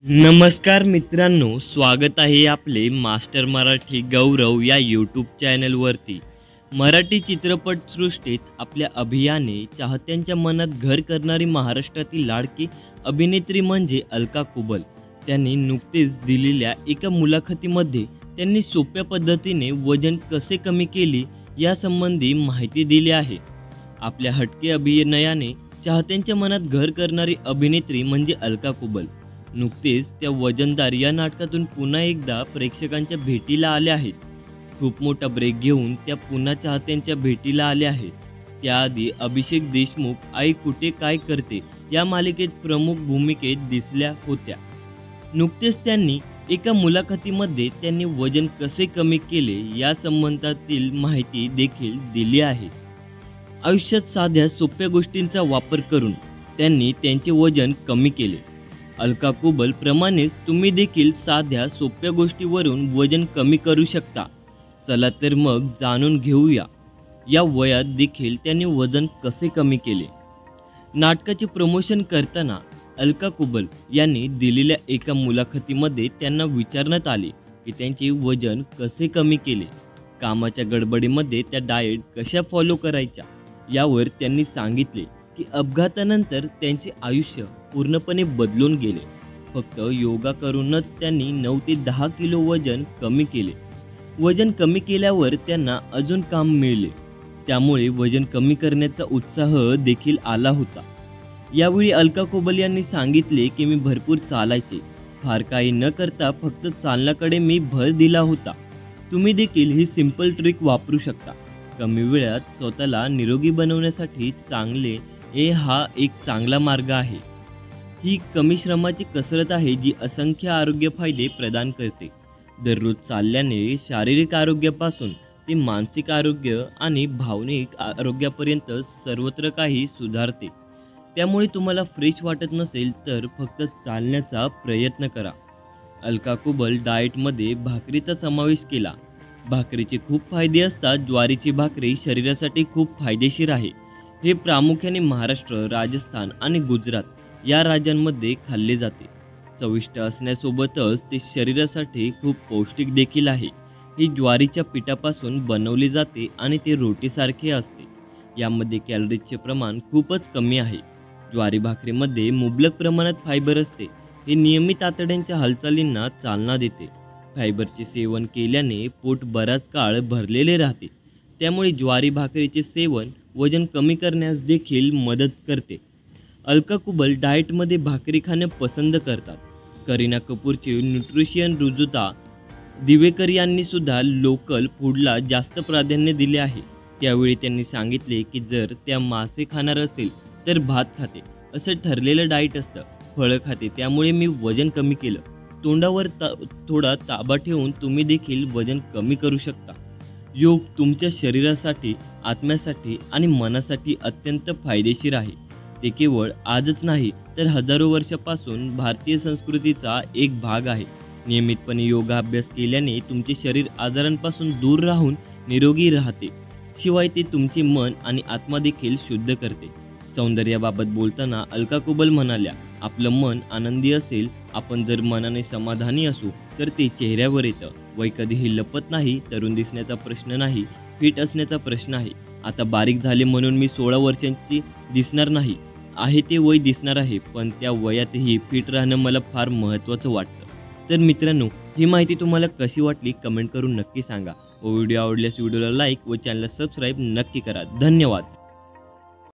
नमस्कार मित्रांनो, स्वागत आहे आपले मास्टर मराठी गौरव या यूट्यूब चॅनलवरती। मराठी चित्रपटसृष्टीत आपल्या अभियाने चाहत्यांच्या मनात घर करणारी महाराष्ट्रातील लाडकी अभिनेत्री म्हणजे अलका कुबल। त्यांनी नुकतेच दिलेल्या एका मुलाखतीमध्ये त्यांनी सोप्या पद्धतीने वजन कसे कमी केले यासंबंधी माहिती दिली आहे। आपल्या हटके अभिनयाने चाहत्यांच्या मनात घर करणारी अभिनेत्री म्हणजे अलका कुबल नुकतेच त्या वजनदार या नाटकातून पुन्हा एकदा प्रेक्षकांच्या भेटीला आल्या आहेत। खूप मोठा ब्रेक घेऊन त्या पुन्हा चाहत्यांच्या भेटीला आल्या आहेत। त्याआधी अभिषेक देशमुख आई कुठे काय करते या मालिकेत प्रमुख भूमिकेत दिसल्या होत्या। नुकतेच त्यांनी एका मुलाखतीमध्ये त्यांनी वजन कसे कमी केले या संबंधातील माहिती देखील दिली आहे। आयुष्यात साध्या सोप्या गोष्टींचा वापर करून त्यांनी त्यांचे वजन कमी केले। अलका कुबल प्रमाणेच तुम्ही देखील साध्या सोप्या गोष्टीवरून वजन कमी करू शकता। चला तर मग जाणून घेऊया या वयात देखील त्यांनी वजन कसे कमी केले। नाटकाचे प्रमोशन करताना अलका कुबल यांनी दिलेल्या एका मुलाखतीमध्ये त्यांना विचारण्यात आले की त्यांचे वजन कसे कमी केले। कामाच्या गडबडीमध्ये त्या डाएट कशा फॉलो करायच्या यावर त्यांनी सांगितले की अपघातानंतर त्यांचे आयुष्य पूर्णपणे बदलून गेले। फक्त योगा करूनच त्यांनी 9 ते 10 किलो वजन कमी केले। वजन कमी केल्यावर त्यांना अजून काम मिळाले, त्यामुळे वजन कमी करण्याचा उत्साह देखील आला होता। यावेळी अलका कुबल यांनी सांगितले की मी भरपूर चालायचे, फार काही न करता फक्त चालण्याकडे मी भर दिला होता। तुम्ही देखील ही सिंपल ट्रिक वापरू शकता। कमी वेळात स्वतःला निरोगी बनवण्यासाठी हा एक चांगला मार्ग आहे। ही कमी श्रमाची कसरत आहे जी असंख्य आरोग्य फायदे प्रदान करते। दररोज चालल्याने शारीरिक आरोग्यापासून ते मानसिक आरोग्य आणि भावनिक आरोग्यापर्यंत सर्वत्र काही सुधारते। त्यामुळे तुम्हाला फ्रेश वाटत नसेल तर फक्त चालण्याचा प्रयत्न करा। अलका कुबल डाएटमध्ये भाकरीचा समावेश केला। भाकरीचे खूप फायदे असतात। ज्वारीची भाकरी शरीरासाठी खूप फायदेशीर आहे। हे प्रामुख्याने महाराष्ट्र, राजस्थान आणि गुजरात या राज्यांमध्ये खाल्ले जाते। चविष्ट असण्यासोबतच ते शरीरासाठी खूप पौष्टिक देखील आहे। ही ज्वारीच्या पिठापासून बनवले जाते आणि ते रोटीसारखे असते। यामध्ये कॅलरीजचे प्रमाण खूपच कमी आहे। ज्वारी भाकरीमध्ये मुबलक प्रमाणात फायबर असते। हे नियमित आतड्यांच्या हालचालींना चालना देते। फायबरचे सेवन केल्याने पोट बराच काळ भरलेले राहते, त्यामुळे ज्वारी भाकरीचे सेवन वजन कमी करण्यास देखील मदत करते। अलका कुबल डाएटमध्ये भाकरी खाणे पसंत करतात। करीना कपूरचे न्यूट्रिशन रुजुता दिवेकर यांनी सुद्धा लोकल फूडला जास्त प्राधान्य दिले आहे। त्यावेळी त्यांनी सांगितले की जर त्या मासे खाणार असेल तर भात खाते, असं ठरलेलं डाएट असतं। फळं खाते, त्यामुळे मी वजन कमी केलं। तोंडावर थोडा ताबा ठेवून तुम्ही देखील वजन कमी करू शकता। योग तुमच्या शरीरासाठी, आत्म्यासाठी आणि मनासाठी अत्यंत फायदेशीर आहे। ते केवळ आजच नाही तर हजारो वर्षापासून भारतीय संस्कृतीचा एक भाग आहे। नियमितपणे योगाभ्यास केल्याने तुमचे शरीर आजारांपासून दूर राहून निरोगी राहते। शिवाय ते तुमचे मन आणि आत्मा देखील शुद्ध करते। सौंदर्याबाबत बोलताना अलका कुबल म्हणाल्या, आपलं मन आनंदी असेल, आपण जर मनाने समाधानी असू तर ते चेहऱ्यावर येतं। वय कधीही लपत नाही। तरुण दिसण्याचा प्रश्न नाही, फिट असण्याचा प्रश्न आहे। आता बारीक झाले म्हणून मी 16 वर्षांची दिसणार नाही आहे, ते वय दिसणार आहे, पण त्या वयातही फिट राहणं मला फार महत्त्वाचं वाटतं। तर मित्रांनो, ही माहिती तुम्हाला कशी वाटली कमेंट करून नक्की सांगा। व्हिडिओ आवडल्यास व्हिडिओला लाईक व चॅनलला सबस्क्राईब नक्की करा। धन्यवाद।